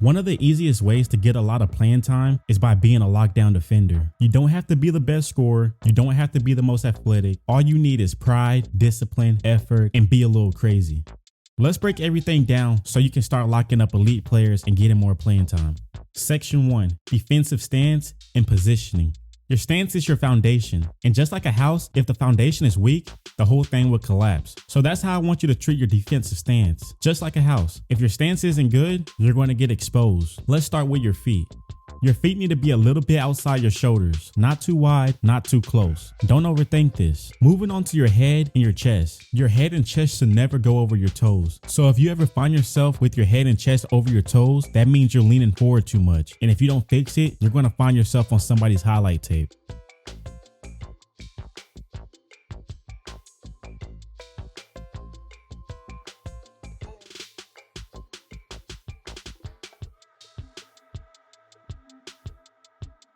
One of the easiest ways to get a lot of playing time is by being a lockdown defender. You don't have to be the best scorer. You don't have to be the most athletic. All you need is pride, discipline, effort, and be a little crazy. Let's break everything down so you can start locking up elite players and getting more playing time. Section 1, defensive stance and positioning. Your stance is your foundation, and just like a house, if the foundation is weak, the whole thing will collapse. So that's how I want you to treat your defensive stance. Just like a house, if your stance isn't good, you're going to get exposed. Let's start with your feet. Your feet need to be a little bit outside your shoulders, not too wide, not too close. Don't overthink this. Moving on to your head and your chest. Your head and chest should never go over your toes. So if you ever find yourself with your head and chest over your toes, that means you're leaning forward too much. And if you don't fix it, you're going to find yourself on somebody's highlight tape.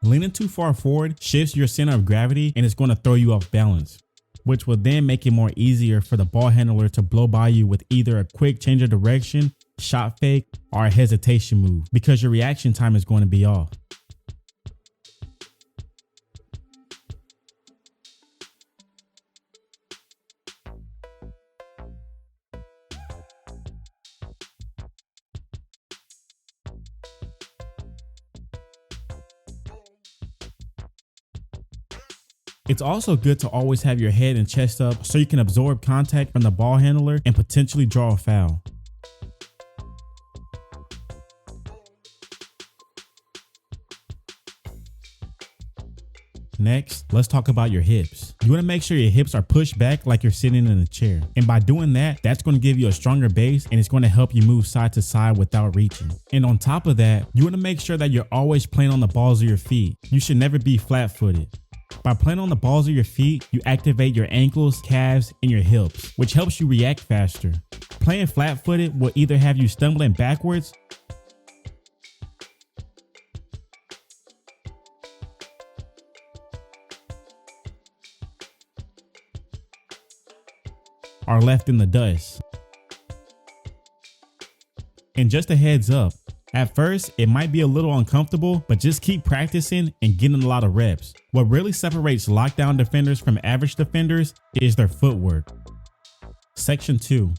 Leaning too far forward shifts your center of gravity and it's going to throw you off balance, which will then make it more easier for the ball handler to blow by you with either a quick change of direction, shot fake, or a hesitation move because your reaction time is going to be off. It's also good to always have your head and chest up so you can absorb contact from the ball handler and potentially draw a foul. Next, let's talk about your hips. You want to make sure your hips are pushed back like you're sitting in a chair. And by doing that, that's going to give you a stronger base and it's going to help you move side to side without reaching. And on top of that, you want to make sure that you're always playing on the balls of your feet. You should never be flat-footed. By playing on the balls of your feet, you activate your ankles, calves, and your hips, which helps you react faster. Playing flat-footed will either have you stumbling backwards or left in the dust. And just a heads up, at first, it might be a little uncomfortable, but just keep practicing and getting a lot of reps. What really separates lockdown defenders from average defenders is their footwork. Section 2,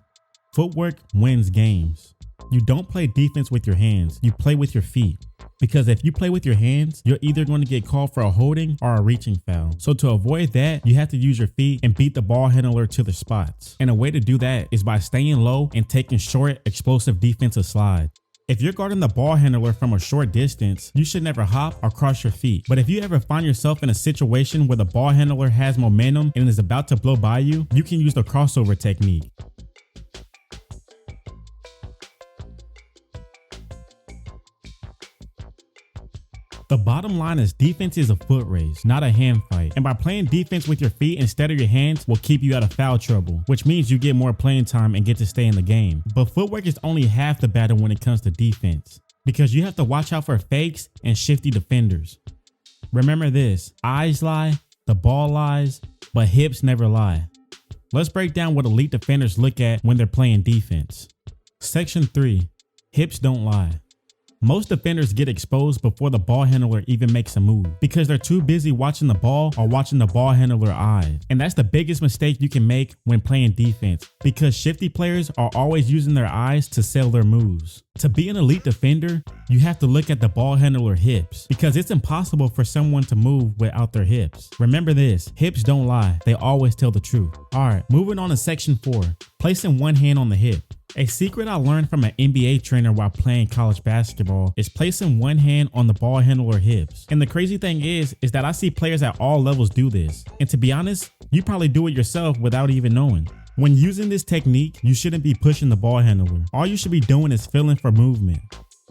footwork wins games. You don't play defense with your hands, you play with your feet. Because if you play with your hands, you're either going to get called for a holding or a reaching foul. So to avoid that, you have to use your feet and beat the ball handler to the spots. And a way to do that is by staying low and taking short, explosive defensive slides. If you're guarding the ball handler from a short distance, you should never hop or cross your feet. But if you ever find yourself in a situation where the ball handler has momentum and is about to blow by you, you can use the crossover technique. The bottom line is defense is a foot race, not a hand fight. And by playing defense with your feet instead of your hands will keep you out of foul trouble, which means you get more playing time and get to stay in the game. But footwork is only half the battle when it comes to defense, because you have to watch out for fakes and shifty defenders. Remember this, eyes lie, the ball lies, but hips never lie. Let's break down what elite defenders look at when they're playing defense. Section 3, hips don't lie. Most defenders get exposed before the ball handler even makes a move because they're too busy watching the ball or watching the ball handler eyes. And that's the biggest mistake you can make when playing defense, because shifty players are always using their eyes to sell their moves. To be an elite defender, you have to look at the ball handler hips, because it's impossible for someone to move without their hips. Remember this, hips don't lie, they always tell the truth. Alright, moving on to section 4, placing one hand on the hip. A secret I learned from an NBA trainer while playing college basketball is placing one hand on the ball handler hips. And the crazy thing is that I see players at all levels do this. And to be honest, you probably do it yourself without even knowing. When using this technique, you shouldn't be pushing the ball handler. All you should be doing is feeling for movement.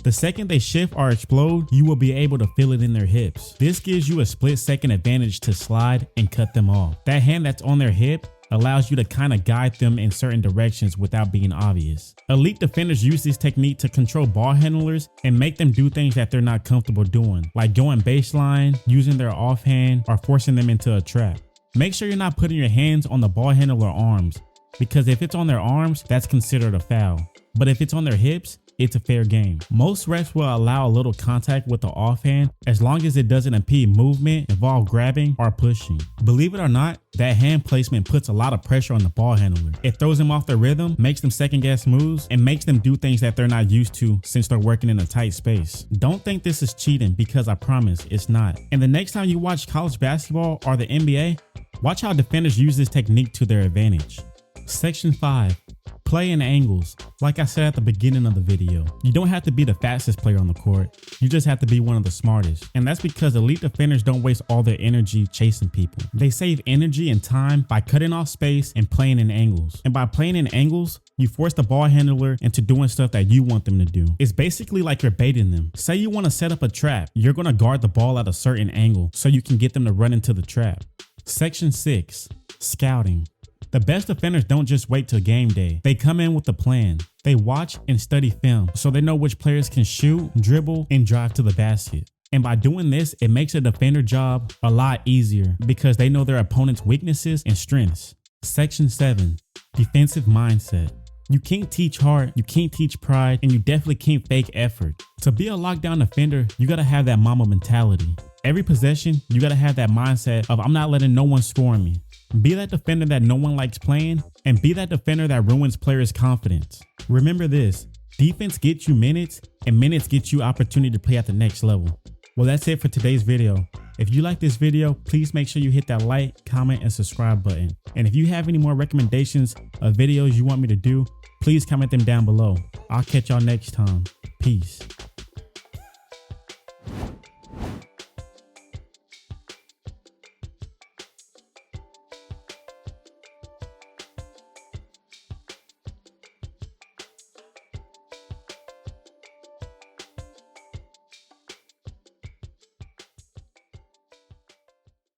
The second they shift or explode, you will be able to feel it in their hips. This gives you a split-second advantage to slide and cut them off. That hand that's on their hip allows you to kind of guide them in certain directions without being obvious. Elite defenders use this technique to control ball handlers and make them do things that they're not comfortable doing, like going baseline, using their offhand, or forcing them into a trap. Make sure you're not putting your hands on the ball handler arms, because if it's on their arms, that's considered a foul. But if it's on their hips, it's a fair game. Most refs will allow a little contact with the offhand as long as it doesn't impede movement, involve grabbing or pushing. Believe it or not, that hand placement puts a lot of pressure on the ball handler. It throws them off their rhythm, makes them second guess moves, and makes them do things that they're not used to since they're working in a tight space. Don't think this is cheating, because I promise it's not. And the next time you watch college basketball or the NBA, watch how defenders use this technique to their advantage. Section 5. Play in angles. Like I said at the beginning of the video, you don't have to be the fastest player on the court. You just have to be one of the smartest. And that's because elite defenders don't waste all their energy chasing people. They save energy and time by cutting off space and playing in angles. And by playing in angles, you force the ball handler into doing stuff that you want them to do. It's basically like you're baiting them. Say you want to set up a trap. You're going to guard the ball at a certain angle so you can get them to run into the trap. Section 6. Scouting. The best defenders don't just wait till game day. They come in with a plan. They watch and study film so they know which players can shoot, dribble, and drive to the basket. And by doing this, it makes a defender job a lot easier because they know their opponent's weaknesses and strengths. Section 7. Defensive mindset. You can't teach heart, you can't teach pride, and you definitely can't fake effort. To be a lockdown defender, you gotta have that mama mentality. Every possession, you gotta have that mindset of I'm not letting no one score on me. Be that defender that no one likes playing, and be that defender that ruins players' confidence. Remember this, defense gets you minutes, and minutes get you opportunity to play at the next level. Well, that's it for today's video. If you like this video, please make sure you hit that like, comment, and subscribe button. And if you have any more recommendations of videos you want me to do, please comment them down below. I'll catch y'all next time. Peace.